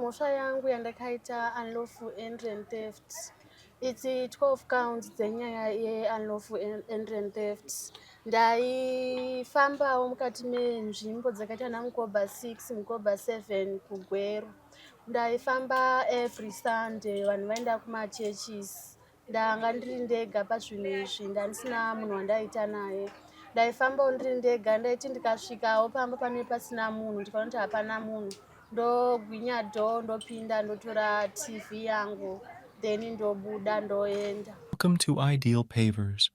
mhosva yangu yandakaita unlawful entry and theft. It's 12 counts dzenyaya ye-unlawful entry and theft. Ndaifambawo mukati menzvimbo dzakaita naMukobha 6, Mukobha 7 kuGweru. Ndaifamba every Sunday vanhu vaenda kumachurches. Ndanga ndiri ndega pazvinhu izvi, ndandisina munhu wandaita naye. Ndaifambawo ndiri ndega, ndaiti ndikasvikawo pamba pane pasina munhu, ndikaona kuti hapana munhu, ndogwinya dhoo, ndopinda, ndotora TV yangu, then ndobuda ndoenda. Welcome to Ideal Pavers,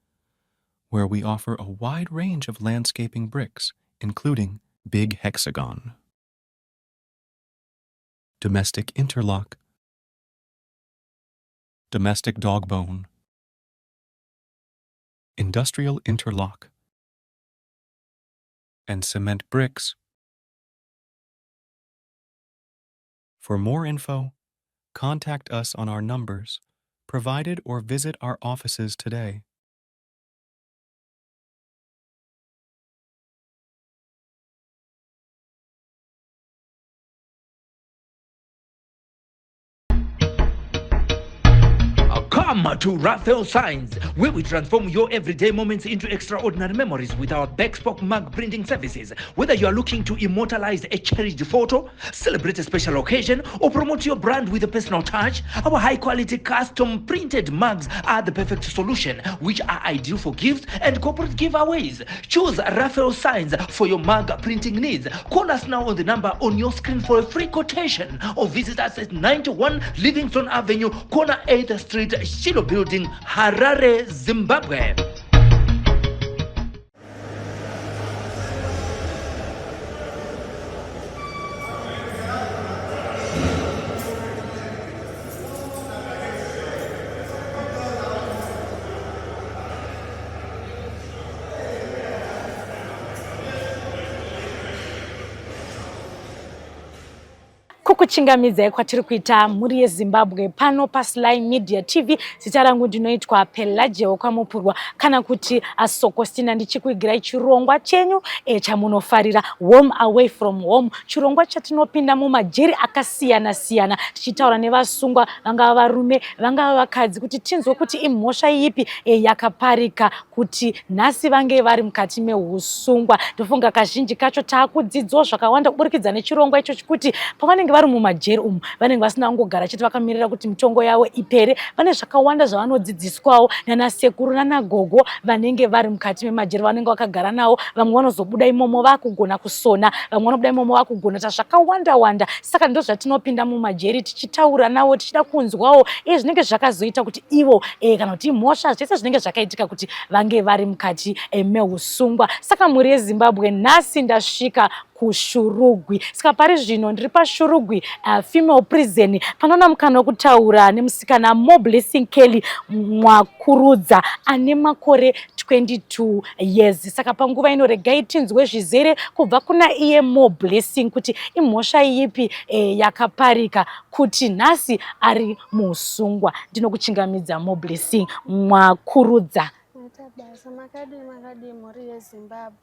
where we offer a wide range of landscaping bricks, including big hexagon, domestic interlock, domestic dog bone, industrial interlock, and cement bricks. For more info, contact us on our numbers provided or visit our offices today. Come to Raphael Signs, where we transform your everyday moments into extraordinary memories with our bespoke mug printing services. Whether you are looking to immortalize a cherished photo, celebrate a special occasion, or promote your brand with a personal touch, our high-quality custom printed mugs are the perfect solution, which are ideal for gifts and corporate giveaways. Choose Raphael Signs for your mug printing needs. Call us now on the number on your screen for a free quotation, or visit us at 91 Livingston Avenue, corner 8th Street, Shilo Building, Harare, Zimbabwe. Kukuchingamidzai kwatiri kuita muri yeZimbabwe pano paSly Media TV. Zita rangu ndinoitwa Pelagia Wakamupurwa, kana kuti Asokostina. Ndichikuigirai chirongwa chenyu chamunofarira, Home Away from Home. Chirongwa chatinopinda mumajeri akasiyana siyana tichitaura nevasungwa, vangava varume, vangava vakadzi, kuti tinzwe kuti imhosva ipi yakaparika kuti nhasi vange vari mukati meusungwa. Ndofunga kazhinji kacho taakudzidzwa zvakawanda kuburikidza nechirongwa ichochi, kuti pavanenge vari mumajeri umu vanenge vasina kungogara chete vakamirira kuti mitongo yavo ipere. Vane zvakawanda zvavanodzidziswawo nana sekuru nana gogo vanenge vari mukati memajeri, vanenge vakagara nawo. Vamwe vanozobuda imomo vakugona kusona, vamwe vanobuda imomo vakugona ta zvakawanda wanda. Saka ndo zvatinopinda mumajeri tichitaura nawo, tichida kunzwawo zvinenge zvakazoita kuti ivo kana kuti imhosva zvese zvinenge zvakaitika kuti vange vari mukati meusungwa. Saka muri yeZimbabwe nhasi ndasvika kuShurugwi. Saka pari zvino ndiri paShurugwi female prison, panoona mukana wekutaura nemusikana Blessing Kelly Mwakurudza ane makore 22 years. Saka panguva ino regai tinzwe zvizere kubva kuna iye Blessing kuti imhosva ipi yakaparika kuti nhasi ari musungwa. Ndinokuchingamidza Blessing Mwakurudza. Basa makadi muri yeZimbabwe.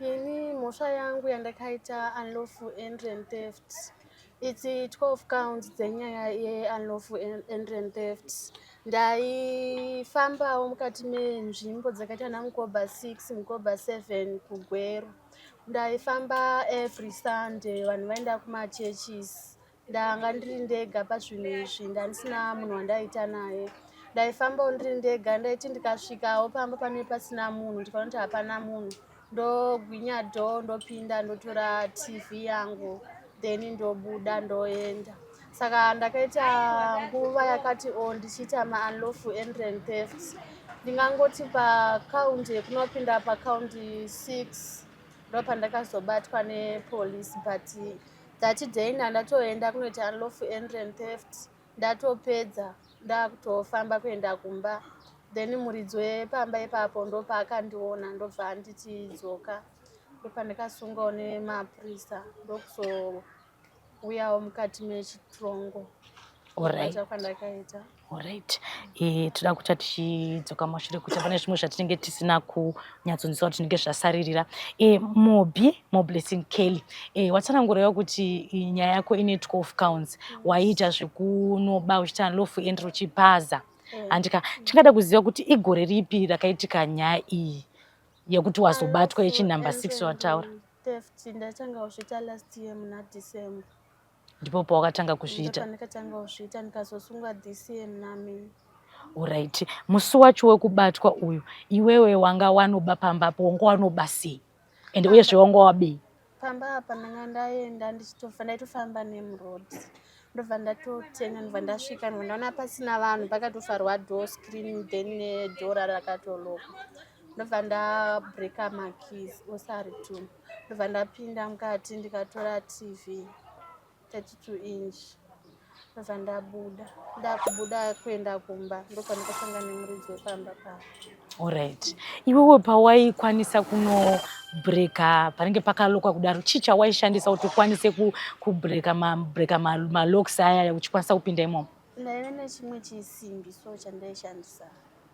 Ini mhosva yangu yandakaita unlawful entry and theft. It's 12 counts dzenyaya ye-unlawful entry and theft. Ndaifambawo mukati menzvimbo dzakaita naMukobha 6, Mukobha 7 kuGweru. Ndaifamba every Sunday vanhu vaenda kumachurches. Ndanga ndiri ndega pazvinhu izvi, ndandisina munhu wandaita naye. Ndaifambawo ndiri ndega, ndaiti ndikasvikawo pamba pane pasina munhu, ndikaona kuti hapana munhu, ndogwinya dhoo, ndopinda, ndotora TV yangu, then ndobuda ndoenda. Saka ndakaita nguva yakati ndichiita ma-unlawful entry and theft. Ndingangoti pakaundi yekunopinda pakaundi 6 ndopandakazobatwa nepolisi, but ndachidhaina ndatoenda kunoita unlawful entry and theft. Ndatopedza ndakutofamba kuenda kumba, then muridzi wepamba ipapo ndopakandiona, ndobva ndichidzoka. Ndopandakasungawo nemapurisa ndokuzouyawo mukati mechitongo. kubata kwandakaita. Alright. Toda kuita tichidzoka mashure kuti pane zvimwe zvatinenge tisina kunyatsonzwa kuti tinenge zvasaririra. Mo Blessing Kelly. Watsanangurawo kuti nyaya yako ine 12 counts. Waita zvekunoba uchita lofu end uchipaza. Andika tingada kuziva kuti igore ripi rakaitika nyaya iyi yekuti wazobatwa number 6 wataura. Ndatanga kuzviita last year muna December. Ndipo pawakatanga kuzviita. Ndipo ndakatanga kuzviita ndikazosungwa this year muna May. Alright. Musi wacho wekubatwa uyu iwewe wanga wanoba pambapo wanga wanoba sei? Ende uye zvewanga wabei? Pamba apa ndanga ndaenda ndaitofamba nemuroad. Ndobva ndatotenga ndobva ndasvika ndaona pasina vanhu pakatofarwa door screen then door rakatoloka. Ndobva ndabreaka makeys osari 2. Ndobva ndapinda mukati ndikatora TV 32 inch. Ndobva ndakubuda kuenda kumba ndobva ndakasangana nemuridzi wepamba papa. Alright. Iwewe pawaikwanisa kunobreaka panenge pakaloka kudaro chicha waishandisa kuti ukwanise kubreaka malocks aya uchikwanisa kupinda imomo? Ndaiva nechimwe chisimbi so chandaishandisa.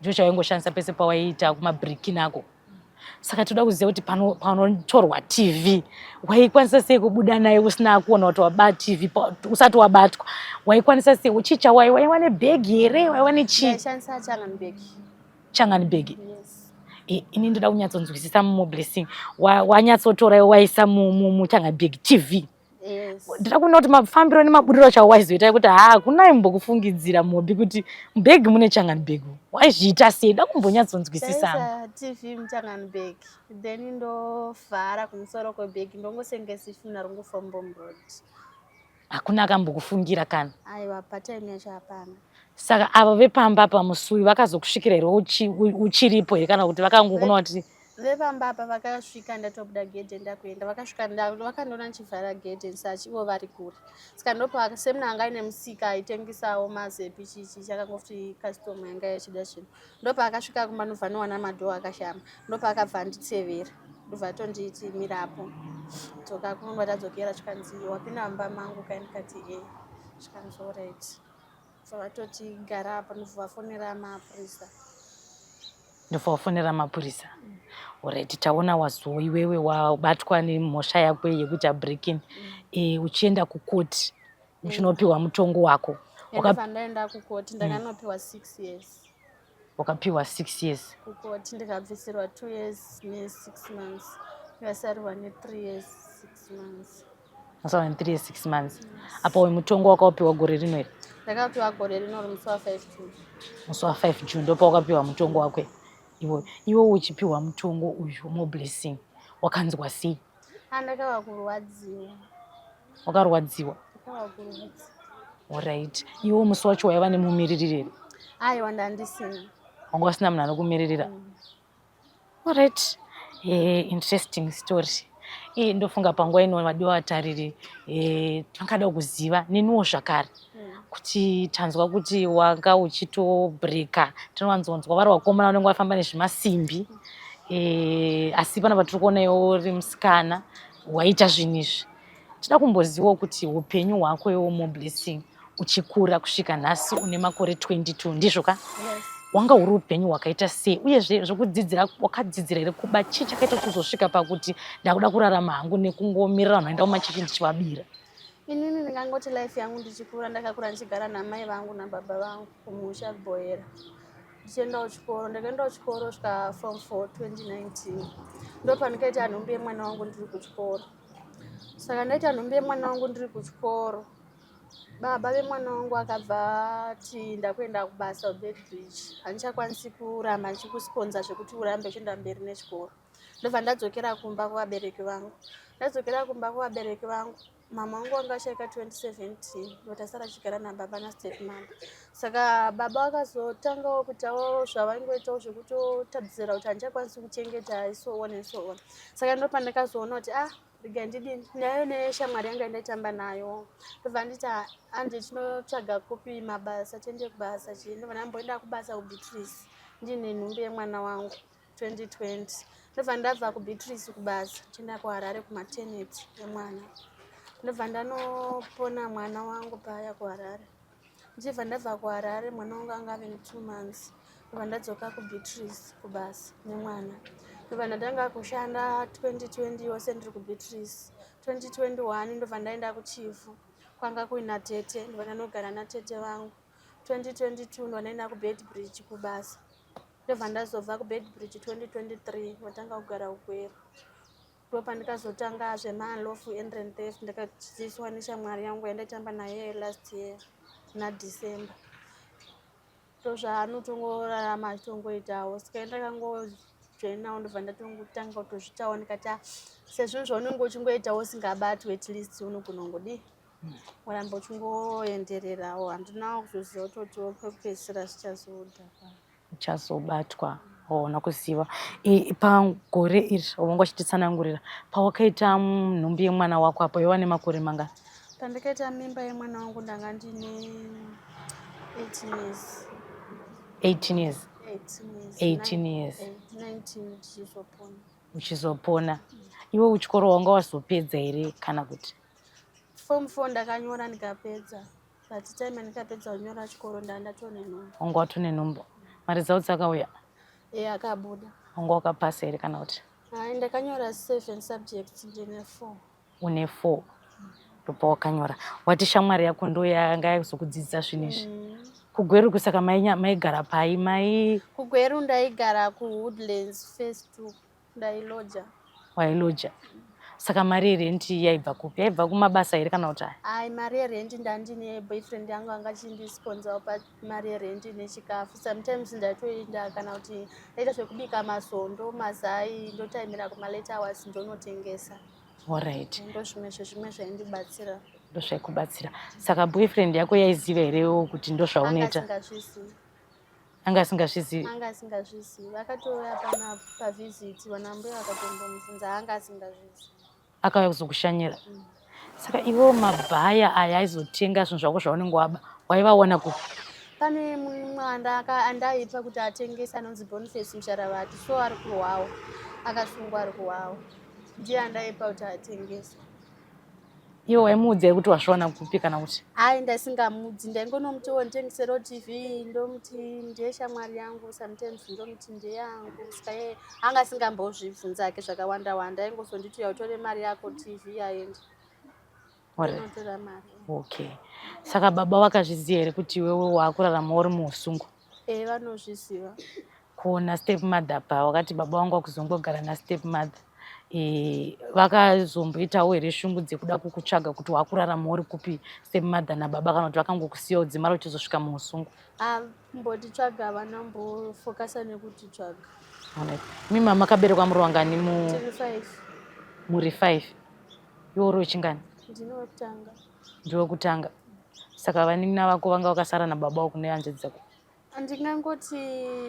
Ndicho chawaingoshandisa pese pawaiita kumabreaking ako. Saka toda kuziva kuti panotorwa TV waikwanisa sei kubuda naye usina kuona kuti wabata TV usati wabatwa? Waikwanisa sei uchicha waiwa nebag here waiwa nechi? Ndaishandisa changani bag. Yes. Ini ndoda kunyatsonzwisisa Mo Blessing. Wanyatsotora waisa muchangani bag TV. Yes. Ndira kuona kuti mafambiro nemabudiro acho waizoita kuti kunai mbokufungidzira Mobi kuti bag mune changani bag. Waizviita sei? Nda kumbonyatsonzwisisa. TV muchangani bag. Then ndovhara kumusoro kwebag ndongosengesa ifuna rongofamba muroad. Hakuna akambokufungira kana? Aiwa patime yacho hapana. Saka ava vepamba pamusui vakazokusvikira here uchiripo here kana kuti vakangokuona kuti vepamba apa vakasvika ndatobuda gate ndakuenda vakasvika vakandoona ndichivhara gate search ivo vari kure. Saka ndopa semuna anga ine musika aitengesawo mazepi chichi chakangoti customer yanga yachida chinhu. Ndopa akasvika kumba ndobva nowana madhoo akashama. Ndopa akabva anditsevera. Ndobva tonditi mirapo. Dzoka kunwa tadzokera chikanzi wapinda mumba mangu kaindikati chikanzi alright. So vatoti gara apa ndobvafonera mapurisa. Ndofonera mapurisa. Alright, taona wazo iwewe wabatwa nemhosva yako yekuita breaking. Uchienda kukoti uchinopiwa mutongo wako. Ndaenda kukoti ndakanopiwa 6 years. Wakapiwa 6 years. Kukoti ndikabvisirwa 2 years ne6 months. Ndikasarwa ne3 years 6 months. Masawa ne3 years 6 months. Apa uyu mutongo wakapiwa gore rino here? Ndakapiwa gore rino musi wa 5 June. Musi wa 5 June ndopa wakapiwa mutongo wako. Iwe uchipiwa mutongo uyu Mo Blessing wakanzwa sei? Ndakava kurwadziwa. Wakarwadziwa? Ndakava kurwadziwa. Alright. Iwe musi wacho waiva nemumiririri here? Aiwa ndandisina. Wanga usina munhu anokumiririra? Alright. Interesting story. Ndofunga panguva ino vadiwa vatariri tangada kuziva neniwo zvakare kuti tanzwa kuti wanga uchitobreaka. Tinowanzonzwa vari vakomana vanenge vafamba nezvimasimbi asi panapa tiri kuona iwe uri musikana waita zvinhu izvi. Tinoda kumbozivawo kuti upenyu hwako iwe Mo Blessing uchikura kusvika nhasi une makore 22 ndizvo ka? Yes. Wanga uri upenyu hwakaita sei uyezve zvekudzidzira wakadzidzira here kuba chii chakaita kuzosvika pakuti ndakuda kurarama hangu nekungomirira vanhu vaenda kumachechi ndichivabira? Inini ndingangoti life yangu ndichikura ndakakura ndichigara namai vangu nababa vangu kumusha Bhoera. Ndichienda kuchikoro ndakaenda kuchikoro kusvika form 4 2019. Ndopa ndikaita nhumbi yemwana wangu ndiri kuchikoro. Saka ndaita nhumbi yemwana wangu ndiri kuchikoro. Baba vemwana wangu akabva ati ndakuenda kubasa Bedbridge. Handichakwanisi kuramba ndichikusponza zvekuti urambe uchienda mberi nechikoro. Ndobva ndadzokera kumba kuvabereki vangu. Ndadzokera kumba kuvabereki vangu. Mama wangu anga ashaika 2017 ndotasara chigara nababa nastepmother. Saka baba vakazotangawo kuitawo zvavaingoitawo zvekutotadzira kuti handichakwanisi kuchengeta so on and so on. Saka ndopa ndakazoona kuti rega ndidini nayo neshamwari yanga ndaitamba nayo. Ndobva nditi anje tinotsvaga kopi mabasa tiende kubasa chii. Ndobva ndamboenda kubasa kuBeatrice ndine nhumbi yemwana wangu 2020. Ndobva ndabva kuBeatrice kubasa tienda kuHarare kumaternity yemwana. Ndobva ndanopona mwana wangu paya kuHarare. Ndichibva ndabva kuHarare mwana wangu anga ave ne2 months. Ndobva ndadzoka kuBeatrice kubasa nemwana. Ndobva ndatanga kushanda 2020 yose ndiri kuBeatrice. 2021 ndobva ndaenda kuChifu kwanga kuina tete, ndobva ndanogara natete vangu. 2022 ndobva ndaenda kuBedbridge kubasa. Ndobva ndazobva kuBedbridge 2023 ndatanga kugara ukwero. Ndopandikazotanga zvemalofu and theft ndakadzidziswa neshamwari yangu yandaitamba naye last year naDecember. Ndozvaanotongorarama achitongoitawo. Saka ndakangojoinawo ndobva ndatongotanga kutozvitawo ndikati sezvinhu zvaunenge uchingoitawo usingabatwi at least unogona kungodii waramba uchingoendererawo. Handina kuzoziva kutotiwo pekupedzisira zvichazodhakwa. Uchazobatwa. Nakuziva. Pagore iri wanga uchititsanangurira pawakaita nhumbi yemwana wako apo yava nemakore mangani? Pandakaita mimba yemwana wangu ndanga ndine 18 years. 18 years. 18 years. 19 ndichizopona. Uchizopona. Iwe uchikoro wanga wazopedza here kana kuti? Form 4 ndakanyora ndikapedza. But time ndikapedza kunyora chikoro ndatone nhumbi. Wanga watone nhumbi. Mari dzao dzakauya? Akabuda. Wanga wakapasa here kana kuti? Ndakanyora 7 subjects ndine 4. Une 4. Ndopa wakanyora. Wati shamwari yako ndo yanga yakuzokudzidzisa zvinhu izvi. Kugweru kusaka maigara pai mai? Kugweru ndaigara kuWoodlands phase 2 ndailoja. Wailoja. Saka mari yerenti yaibva kupi? Yaibva kumabasa here kana kuti? Mari yerenti ndandine boyfriend yangu anga achindisponsawo pamari yerenti nechikafu. Sometimes ndatoenda kana kuti ndaita zvekubika mazondo, mazai, ndotaimira kuma-late hours ndonotengesa. Alright. Zvimwe zvaindibatsira. Ndozvaikubatsira. Saka boyfriend yako yaiziva here kuti ndozvaunoita? Anga asingazvizivi. Anga asingazvizivi. Akatouya pana pavisit vanambuya vakatombomubvunza anga asingazvizivi. Akauya kuzokushanyira. Saka iwo mabhaya aya aizotenga zvinhu zvako zvaunenge waivaona kupi? Pane mwana andaipa kuti atengese anonzi Boniface Musharavati, so ari kuHwawo. Akasungwa ari kuHwawo. Ndiye andaipa kuti atengese. Iwe waimuudza kuti wazviwana kupi kana kuti? Ndasingamudzi, ndaingonomutiwo nditengesero TV, ndomuti ndiye shamwari yangu, sometimes ndomuti ndiye yangu. Saka yeye anga asingambozvibvunzake zvakawanda wanda, aingozonditi utore mari yako TV yaenda. Unotora mari. Okay. Saka baba vakazviziva here kuti iwewe wakurarama uri muusungu? Vanozviziva. Kuona stepmother pa wakati baba wangu wakuzongogara nastepmother. Vakazomboitawo here shungu dzekuda kukutsvaga kuti wakurarama uri kupi stepmother nababa kana kuti vakangokusiyawo dzimara uchizosvika muusungu? Mbotitsvaga vanambofokasa nekutitsvaga. Mimi mama makaberekwa muri wangani? Tiri 5. Muri 5. Iwe uri wechingani? Ndine wekutanga. Ndiwe kutanga. Saka vanin'ina vako vanga vakasara nababa wako nehanzvadzi dzako? Ndingangoti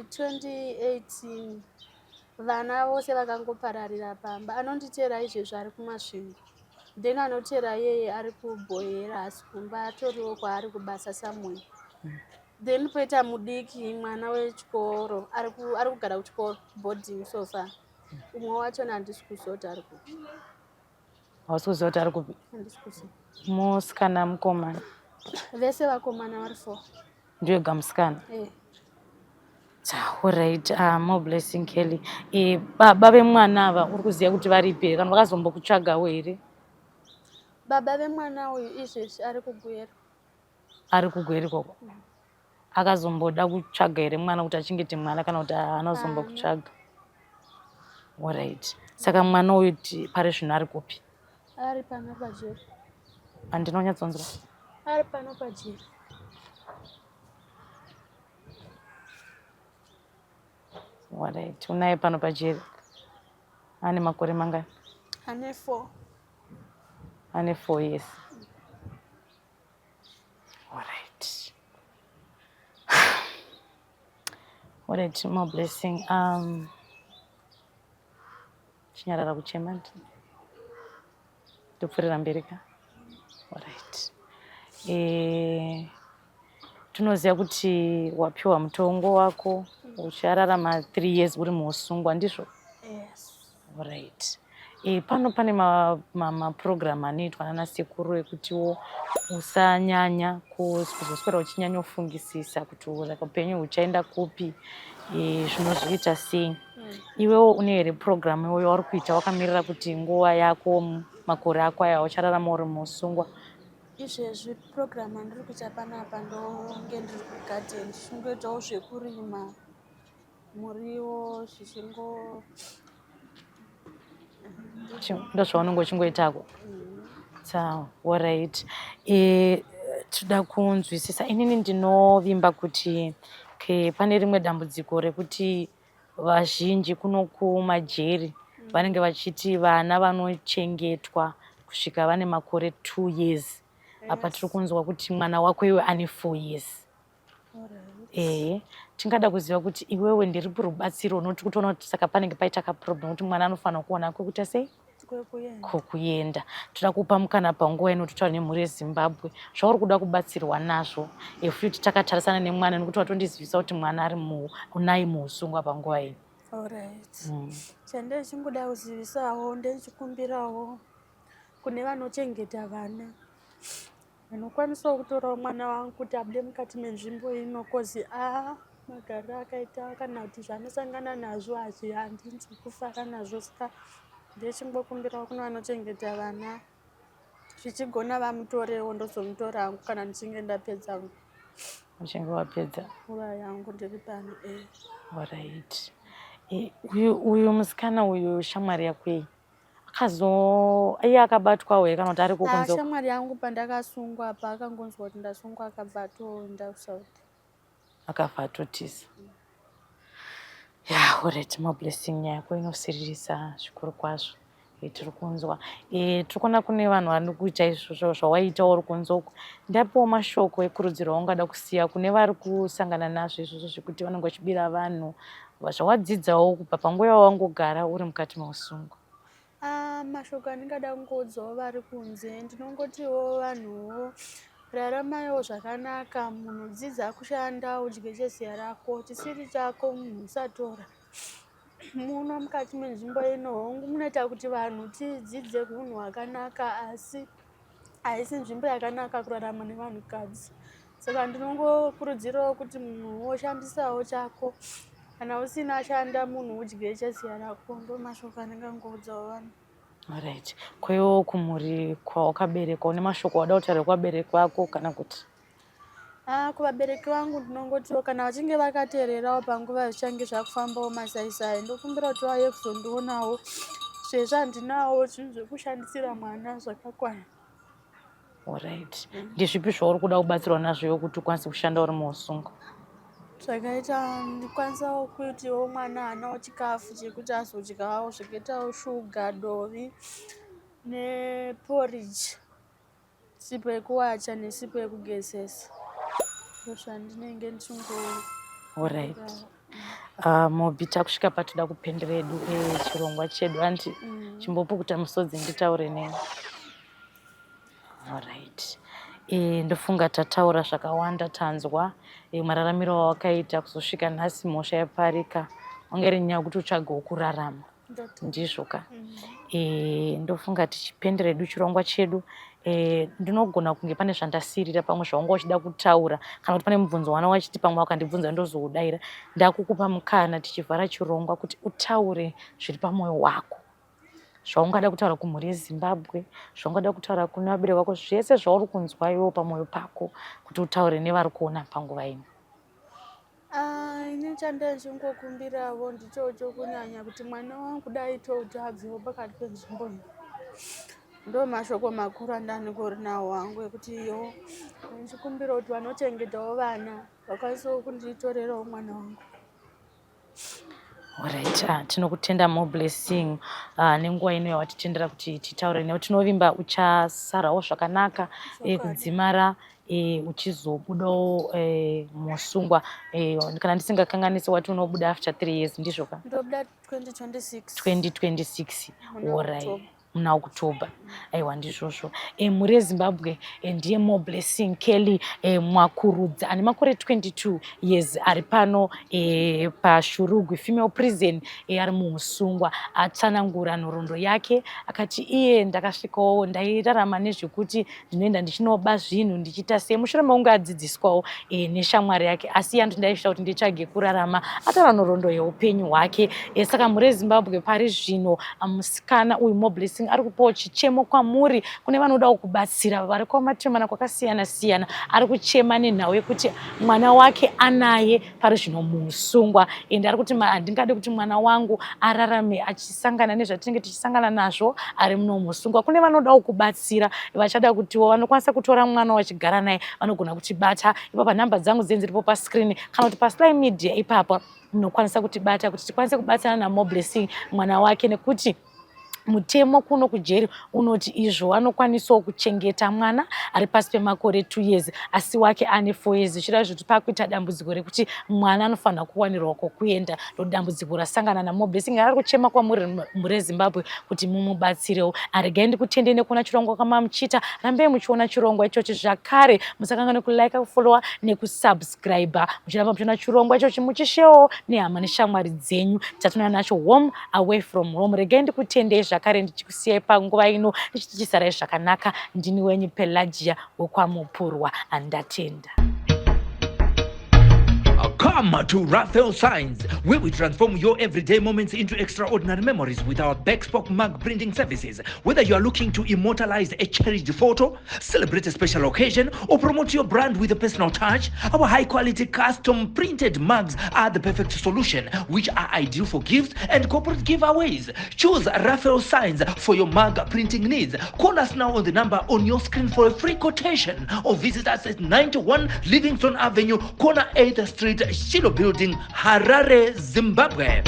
2018 vana vose vakangopararira pamba. Anonditera izvezvo ari kumasvingo. Then anotera yeye ari kuBhoyera Asikumba atoriwo kwaari kubasa Samuel. Then poita mudiki mwana wechikoro ari kugara kuchikoro boarding so far. Umwe wacho handisi kuzoti ari kupi. Hausi kuziva kuti ari kupi? Handisi kuziva. Musikana mukomana? Vese vakomana vari 4. Ndiwe gamusikana? Alright, more blessing Kelly. Baba vemwana ava uri kuziva kuti varipi here kana vakazombokutsvagawo here? Baba vemwana uyu izvezvi ari kuGweru. Ari kuGweru ikoko? Akazomboda kutsvaga here mwana kuti achengete mwana kana kuti anozombokutsvaga? Alright. Saka mwana uyu pari zvino ari kupi? Ari pano paJeri. Handinonyatsonzwa. Ari pano paJeri. Alright. Unaye pano paJeri? Ane makore mangani? Ane 4. Ane 4 years. Alright. Alright, more blessing. Chinyarara kuchema ndopfurira mberi ka? Alright. Tinoziva kuti wapiwa mutongo wako uchararama 3 years uri muusungwa ndizvo? Yes. Alright. Pano pane maprogramu anoitwa nana sekuru ekutiwo usanyanya kuzoswera uchinyanya kufungisisa kuti upenyu huchaenda kupi, zvinozoita sei. Iwewo une here programu iwoyo wauri kuita wakamirira kuti nguva yako makore ako aya uchararama uri musungwa? Izvezvi programu andiri kuita panapa ndonge ndiri kugadheni, ndichingoitawo zvekurima muriwo zvichingo ndozvaunenge uchingoitako. Alright. Toda kunzwisisa, inini ndinovimba kuti pane rimwe dambudziko rekuti vazhinji kuno kumajeri vanenge vachiti vana vanochengetwa kusvika vane makore 2 years. Apa tiri kunzwa kuti mwana wako iwe ane 4 years. Tingada kuziva kuti iwewe ndiripi rubatsiro unoti kutoona kuti saka panenge paita kaproblem kuti mwana anofanira kuona kwekuita sei? Kwekuenda. Toda kupa mukana panguva ino totaura nemhuri yeZimbabwe zvauri kuda kubatsirwa nazvo, futi takatarisana nemwana nekuti watondizivisa kuti mwana ari unai muusungwa panguva ino. Chandichingoda kuzivisawo ndechikumbirawo kune vanochengeta vana vanokwanisawo kutorawo mwana wangu kuti abude mukati menzvimbo ino kozi magariro akaita kana kuti zvanosangana nazvo handinzi kufara nazvo. Saka ndechingokumbirawo kune vanochengeta vana zvichigona vamutorewo ndozomutora hangu kana ndichinge ndapedza uchinge wapedza nguva yangu ndiri pano. Alright. Uyu musikana uyu shamwari yako iyi iye akabatwawo here kana kuti ari kukunze? Shamwari yangu pandakasungwa apa akangonzwa kuti ndasungwa akabva atoenda kuSouth, akabva atotisa. Alright, mablessing yako inosiririsa zvikuru kwazvo. Tiri kunzwa tiri kuona kune vanhu vari kuita izvozvo zvawaita uri kunzoko. Ndapiwo mashoko ekurudziro aungada kusiya kune vari kusangana nazvo izvozvo zvekuti vanenge vachibira vanhu zvawadzidzawo kubva panguva yawangogara uri mukati meusungwa. Mashoko andingada kungoudzawo vari kunze ndinongotiwo vanhuwo raramayo zvakanaka, munhu dzidza kushanda udye cheziya rako, chisiri chako munhu usatora. Muno mukati menzvimbo ino hongu munoita kuti vanhu tidzidze hunhu hwakanaka, asi haisi nzvimbo yakanaka kurarama nevanhukadzi. Saka ndinongokurudzirawo kuti munhu woshandisawo chako, kana usina shanda munhu udye cheziya rako. Ndo mashoko andingangoudzawo vanhu. Alright. Kwewo kumhuri kwawakaberekwa une mashoko wada kutaura kuvabereki vako kana kuti? Kuvabereki vangu ndinongotiwo kana vachinge vakateererawo panguva zvichange zvakufambawo masaisai, ndokumbira kuti vauye kuzondionawo sezvo handinawo zvinhu zvekushandisira mwana zvakakwana. Alright. Ndezvipi zvauri kuda kubatsirwa nazvo kuti ukwanise kushanda uri muusungwa? Zvakaita ndikwanisawo kutiwo mwana anawo chikafu chekuti azodyawo zvakaitawo shuga, dovi neporridge, sipo yekuwacha nesipo yekugezesa. Zvandinenge ndichingo. Alright. Mobita kusvika patoda kupendera edu chirongwa chedu anti chimbopukuta musodzi nditaure neni. Alright. Ndofunga tataura zvakawanda, tanzwa mararamiro awakaita kuzosvika nhasi mhosva yaparika. Wanga iri nyaya yekuti utsvagewo kurarama, ndizvoka. Ndofunga tichipendera edu chirongwa chedu. Ndinogona kunge pane zvandasirira pamwe zvawanga uchida kutaura kana kuti pane mubvunzo wana wachiti pamwe wakandibvunza ndozoudaira. Ndakukupa mukana tichivhara chirongwa kuti utaure zviri pamwoyo wako, zvaungada kutaura kumhuri yeZimbabwe, zvaungada kutaura kune vabereki vako, zvese zvauri kunzwa iwo pamwoyo pako kuti utaure nevari kuona panguva ino. Ini chandichingokumbirawo ndichocho kunyanya kuti mwana wangu dai kuti abvewo pakati penzvimbo ino. Ndo mashoko makuru andangori nawo wangu ekuti iyo ndichikumbira kuti vanochengetawo vana vakwanisawo kunditorerawo mwana wangu. Alright, tinokutenda more blessing nenguva ino yawatitendera kuti titaure newe. Tinovimba uchasarawo zvakanaka kudzimara uchizobudawo musungwa. Kana ndisingakanganisi wati unobuda after 3 years ndizvoka? Ndobuda 2026. 2026. Alright. muna October. Aiwa ndizvozvo. Muri Zimbabwe ndiye More Blessing Kelly Mwakurudza ane makore 22 years ari pano paShurugwi female prison ari muusungwa. Atsanangura nhoroondo yake akati iye ndakasvikawo ndairarama nezvekuti ndinoenda ndichinoba zvinhu ndichiita sei. Mushure maunge adzidziswawo neshamwari yake asi yandu ndaisvika kuti nditsvage kurarama ataura nhoroondo yeupenyu hwake. Saka muri Zimbabwe pari zvino musikana uyu More Blessing ari kupawo chichemo kwamuri kune vanoda kubatsira vari kwamatemana kwakasiyana siyana. Ari kuchema nenhau yekuti mwana wake anaye pari zvino muusungwa ende ari kuti handingade kuti mwana wangu ararame achisangana nezvatinenge tichisangana nazvo ari muno muusungwa. Kune vanoda kubatsira vachada kutiwo vanokwanisa kutora mwana wachigara naye vanogona kutibata. Ipapo nhamba dzangu dziripo pascreen kana kuti paSly Media ipapo munokwanisa kutibata kuti tikwanise kubatsana naMore Blessing mwana wake nekuti mutemo kuno kujeri unoti izvo anokwanisawo kuchengeta mwana ari pasi pemakore 2 years asi wake ane 4 years. Zvichira zvoti pakuita dambudziko rekuti mwana anofanira kuwanirwa kwokuenda ndodambudziko rasangana naMore Blessing. Ari kuchema kwamuri muri Zimbabwe kuti mumubatsirewo. Aregai ndikutendei nekuona chirongwa kama muchiita. Rambai muchiona chirongwa ichochi zvakare. Musakanganwe kulike, kufollowa nekusubscribe. Muchiramba muchiona chirongwa ichochi muchishewo nehama neshamwari dzenyu dzatinoona nacho home away from home. Regai ndikutendei zvakare ndichikusiyai panguva ino ndichitichisarai zvakanaka. Ndini wenyu Pelagia wekwamupurwa. Andatenda. Come to Raphael Signs, where we transform your everyday moments into extraordinary memories with our bespoke mug printing services. Whether you are looking to immortalize a cherished photo, celebrate a special occasion, or promote your brand with a personal touch, our high-quality custom printed mugs are the perfect solution, which are ideal for gifts and corporate giveaways. Choose Raphael Signs for your mug printing needs. Call us now on the number on your screen for a free quotation, or visit us at 91 Livingstone Avenue, corner 8th Street, Shilo Building, Harare, Zimbabwe.